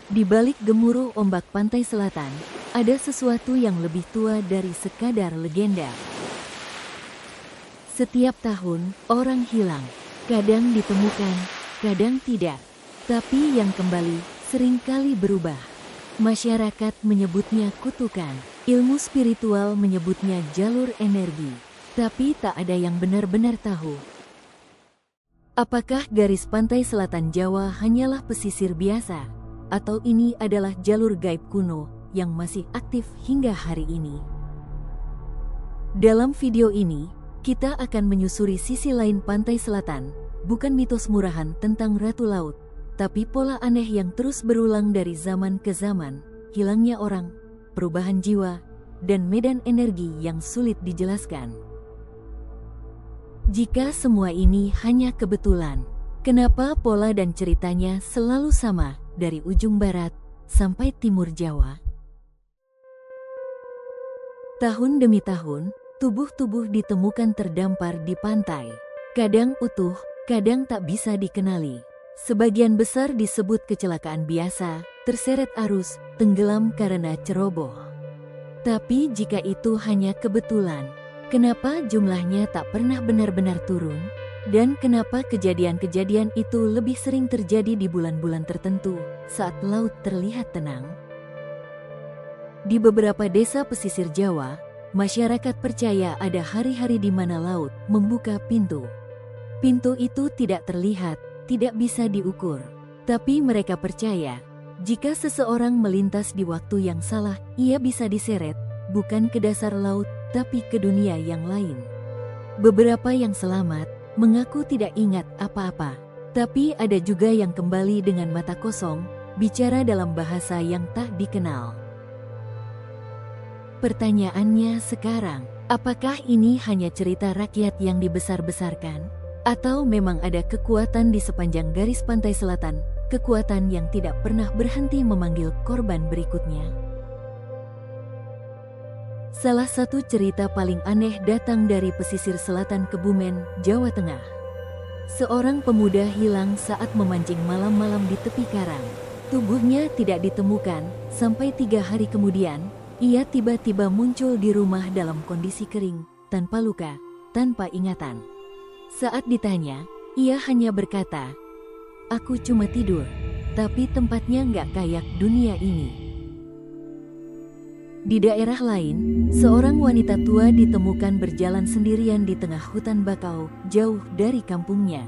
Di balik gemuruh ombak pantai selatan, ada sesuatu yang lebih tua dari sekadar legenda. Setiap tahun, orang hilang. Kadang ditemukan, kadang tidak. Tapi yang kembali, seringkali berubah. Masyarakat menyebutnya kutukan. Ilmu spiritual menyebutnya jalur energi. Tapi tak ada yang benar-benar tahu. Apakah garis pantai selatan Jawa hanyalah pesisir biasa? Atau ini adalah jalur gaib kuno yang masih aktif hingga hari ini? Dalam video ini, kita akan menyusuri sisi lain pantai selatan, bukan mitos murahan tentang Ratu Laut, tapi pola aneh yang terus berulang dari zaman ke zaman, hilangnya orang, perubahan jiwa, dan medan energi yang sulit dijelaskan. Jika semua ini hanya kebetulan, kenapa pola dan ceritanya selalu sama? Dari ujung barat sampai timur Jawa. Tahun demi tahun, tubuh-tubuh ditemukan terdampar di pantai. Kadang utuh, kadang tak bisa dikenali. Sebagian besar disebut kecelakaan biasa, terseret arus, tenggelam karena ceroboh. Tapi jika itu hanya kebetulan, kenapa jumlahnya tak pernah benar-benar turun? Dan kenapa kejadian-kejadian itu lebih sering terjadi di bulan-bulan tertentu saat laut terlihat tenang? Di beberapa desa pesisir Jawa, masyarakat percaya ada hari-hari di mana laut membuka pintu. Pintu itu tidak terlihat, tidak bisa diukur. Tapi mereka percaya, jika seseorang melintas di waktu yang salah, ia bisa diseret, bukan ke dasar laut, tapi ke dunia yang lain. Beberapa yang selamat mengaku tidak ingat apa-apa, tapi ada juga yang kembali dengan mata kosong, bicara dalam bahasa yang tak dikenal. Pertanyaannya sekarang, apakah ini hanya cerita rakyat yang dibesar-besarkan? Atau memang ada kekuatan di sepanjang garis pantai selatan, kekuatan yang tidak pernah berhenti memanggil korban berikutnya? Salah satu cerita paling aneh datang dari pesisir selatan Kebumen, Jawa Tengah. Seorang pemuda hilang saat memancing malam-malam di tepi karang. Tubuhnya tidak ditemukan, sampai 3 hari kemudian, ia tiba-tiba muncul di rumah dalam kondisi kering, tanpa luka, tanpa ingatan. Saat ditanya, ia hanya berkata, "Aku cuma tidur, tapi tempatnya nggak kayak dunia ini." Di daerah lain, seorang wanita tua ditemukan berjalan sendirian di tengah hutan bakau, jauh dari kampungnya.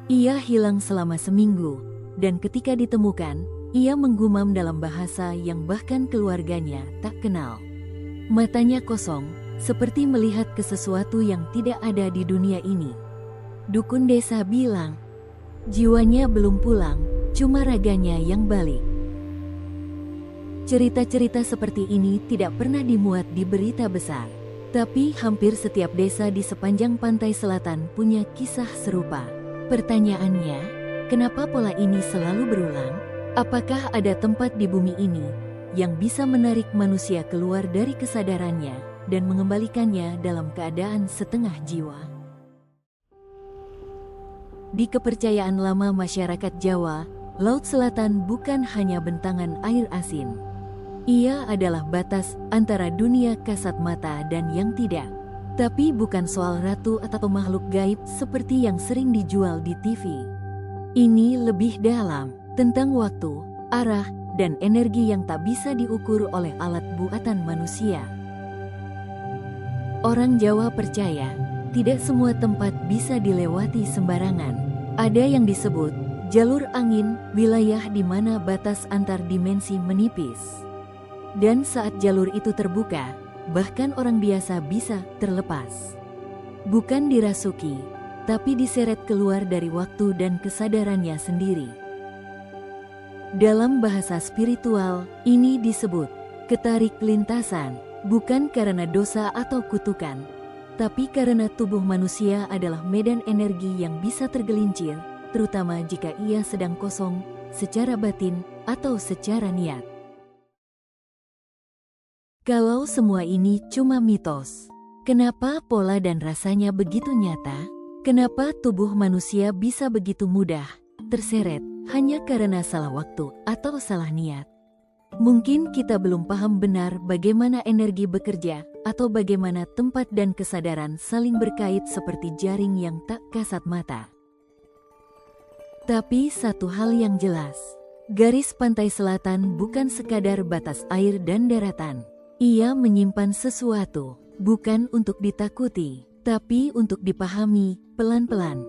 Ia hilang selama seminggu, dan ketika ditemukan, ia menggumam dalam bahasa yang bahkan keluarganya tak kenal. Matanya kosong, seperti melihat ke sesuatu yang tidak ada di dunia ini. Dukun desa bilang, jiwanya belum pulang, cuma raganya yang balik. Cerita-cerita seperti ini tidak pernah dimuat di berita besar. Tapi hampir setiap desa di sepanjang pantai selatan punya kisah serupa. Pertanyaannya, kenapa pola ini selalu berulang? Apakah ada tempat di bumi ini yang bisa menarik manusia keluar dari kesadarannya dan mengembalikannya dalam keadaan setengah jiwa? Di kepercayaan lama masyarakat Jawa, Laut Selatan bukan hanya bentangan air asin. Ia adalah batas antara dunia kasat mata dan yang tidak. Tapi bukan soal ratu atau makhluk gaib seperti yang sering dijual di TV. Ini lebih dalam, tentang waktu, arah, dan energi yang tak bisa diukur oleh alat buatan manusia. Orang Jawa percaya, tidak semua tempat bisa dilewati sembarangan. Ada yang disebut jalur angin, wilayah di mana batas antar dimensi menipis. Dan saat jalur itu terbuka, bahkan orang biasa bisa terlepas. Bukan dirasuki, tapi diseret keluar dari waktu dan kesadarannya sendiri. Dalam bahasa spiritual, ini disebut ketarik lintasan, bukan karena dosa atau kutukan, tapi karena tubuh manusia adalah medan energi yang bisa tergelincir, terutama jika ia sedang kosong, secara batin atau secara niat. Kalau semua ini cuma mitos, kenapa pola dan rasanya begitu nyata? Kenapa tubuh manusia bisa begitu mudah terseret hanya karena salah waktu atau salah niat. Mungkin kita belum paham benar bagaimana energi bekerja, atau bagaimana tempat dan kesadaran saling berkait seperti jaring yang tak kasat mata. Tapi satu hal yang jelas, garis pantai selatan bukan sekadar batas air dan daratan. Ia menyimpan sesuatu, bukan untuk ditakuti, tapi untuk dipahami pelan-pelan.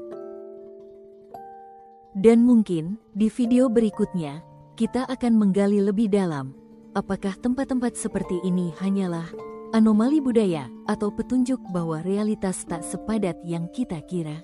Dan mungkin di video berikutnya, kita akan menggali lebih dalam, apakah tempat-tempat seperti ini hanyalah anomali budaya atau petunjuk bahwa realitas tak sepadat yang kita kira.